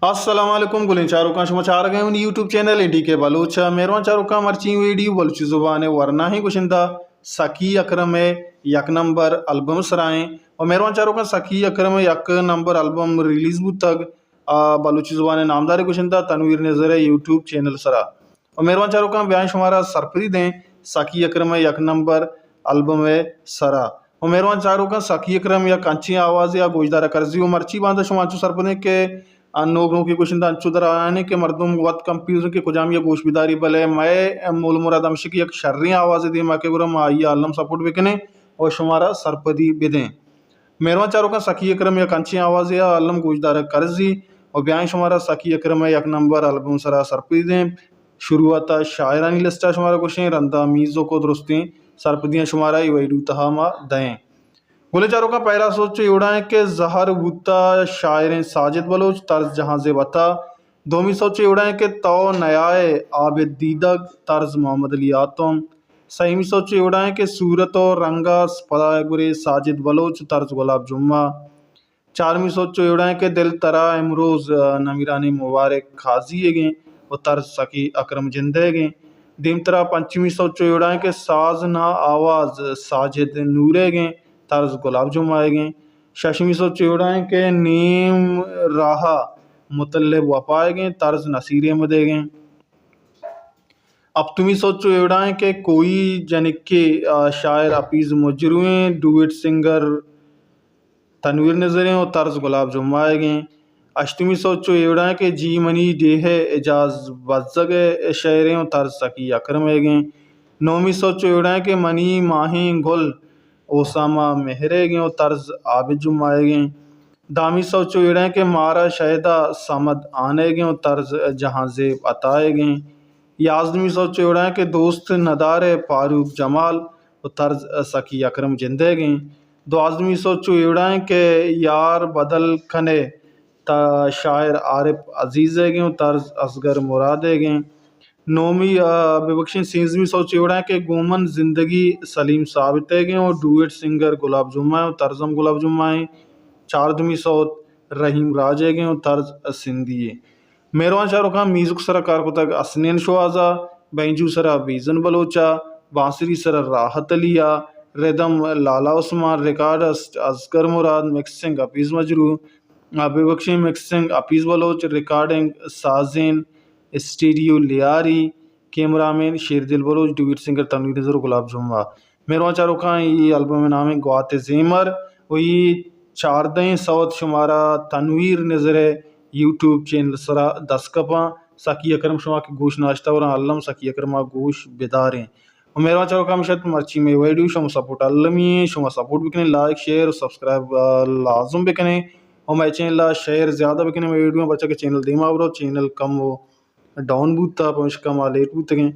السلام علیکم گلین چاروں کا شما چار گئے یوٹیوب چینل انڈی کے بلوچا میروان چاروں کا مرچی ویڈیو بلوچی زبان ورنہ ہی گشندہ سکی اکرم یک نمبر البم سرائیں اور میروان چاروں کا سکی اکرم یک نمبر البم ریلیز بود تک بلوچی زبان نامدار گشندہ تنویر نظر یوٹیوب چینل سرا اور میروان چاروں کا بیان شمارا سرپری دیں سکی اکرم یک نمبر البم سرا اور میروان چاروں کا سکی اکرم یا کنچی آواز یا گوشدار کرزی و مرچی باندھا شمانچو سرپنے کے نوگوں کی گوشندہ انچو در آنے کے مردم وقت کمپیوٹر کے کجام یا گوش بیداری بلے میں مول مراد امشی کی یک شرری آواز دی ماں کے گرم آئی عالم سپورٹ بکنے اور شمارا سرپدی بدیں میروان چاروں کا سکی اکرم یا کنچی آواز یا عالم گوشدار کرزی اور بیان شمارا سکی اکرم یک نمبر البم سرا سرپدی دیں شروعات شاعرانی لسٹا شمارا گوشیں رندہ میزوں کو درستیں سرپدیاں شمارا ویڈیو تہاما دیں گلے چاروں کا پہلا سوچ اڑائیں کہ زہر بوتا شاعر ساجد بلوچ طرز جہاں زیبتا دومی سوچ اڑائیں کہ تو نیائے عابد دیدگ طرز محمد علی آتم سہیمی سوچ اڑائیں کہ صورت و رنگا پدا گرے ساجد بلوچ طرز گلاب جمعہ چارمی سوچ اڑائیں کہ دل ترا امروز نمیرانی مبارک خاضی گئیں وہ طرز سکی اکرم جندے گئیں دیم طرح پنچمی سوچ اڑائیں کہ ساز نا آواز ساجد نورے گئیں طرز گلاب جمعہ آئے گئیں ششمی سوچ اڑائیں کہ نیم راہا مطلب وپائے گئیں طرز نصیر احمد گئیں اب تمہیں سوچو اڑائیں کہ کوئی جنکے شاعر اپیز مجرویں ڈویٹ سنگر تنویر نظریں اور طرز گلاب جمعہ آئے گئیں اشتمی سوچو اڑائیں کہ جی منی ڈیہ اعجاز بزگ شعریں اور طرز سکی اکرم آئے گئیں نومی سوچو اڑائیں کہ منی ماہیں گل اسامہ مہرے گئیں اور طرز عابد جمعہ آئے گئیں دامی سوچو اڑائیں کہ مارا شہدہ سمد آنے گئیں اور طرز جہاں زیب عطائے گئیں یازدمی سوچو اڑائیں کہ دوست ندار فاروق جمال اور طرز سکی اکرم جندے گئیں دوازدمی سوچو اڑائیں کہ یار بدل کھنے شاعر عارف عزیز گئیں اور طرز اصغر مرادے گئیں نومی ببخشیں سینزویں سوچ اڑائیں کہ گومن زندگی سلیم ثابت گئیں اور ڈویٹ سنگر گلاب جمعہ اور طرزم گلاب جمعہ ہیں چاردمی سوت رحیم راجے گئیں اور طرز سندھی میروان شاہ خان میوزک سرا کارکتگ اسنین شوازا بینجو سرا بیزن بلوچا بانسری سرا راحت علیہ rhythm Lala Usman recordist Asghar Murad mixing اپیز مجروح ببخشیں مکسنگ اپیز بلوچ ریکارڈنگ سازین studio Lyari cameraman Sher Dil Baloch ڈویٹ singer Tanveer نظر گلاب جمعہ میروان چاروں خان یہ البم نام گوات زیمر و یہ 14 سوت شمارا تنویر نظر یوٹیوب چینل سرا 10 کپاں سکی اکرم شما کے گوش ناشتہ ورہ علم سکی اکرمہ گوش بیداریں اور میروان چاروں خان مشت مرچی میں ویڈیو شما سپورٹ علمی شما سپورٹ بکنے لائک شیئر اور سبسکرائب لازم بکنے اور میں چینل شیئر زیادہ بکنے میں ویڈیو بچہ کے چینل دیما برو چینل کم ہو ڈاؤن بوتا پمشکا ما لیٹ بوت گئیں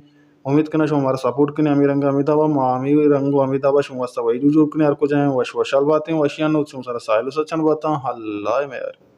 امید کرنا شما ہمارا سپورٹ کرنے امی رنگا امیتا با ما امی رنگو امیتا با شما سا ویڈیو جو کرنے ہر کو جائیں وش وشال باتیں وشیان نوت شما سارا سائل و سچن باتا اللہ مہر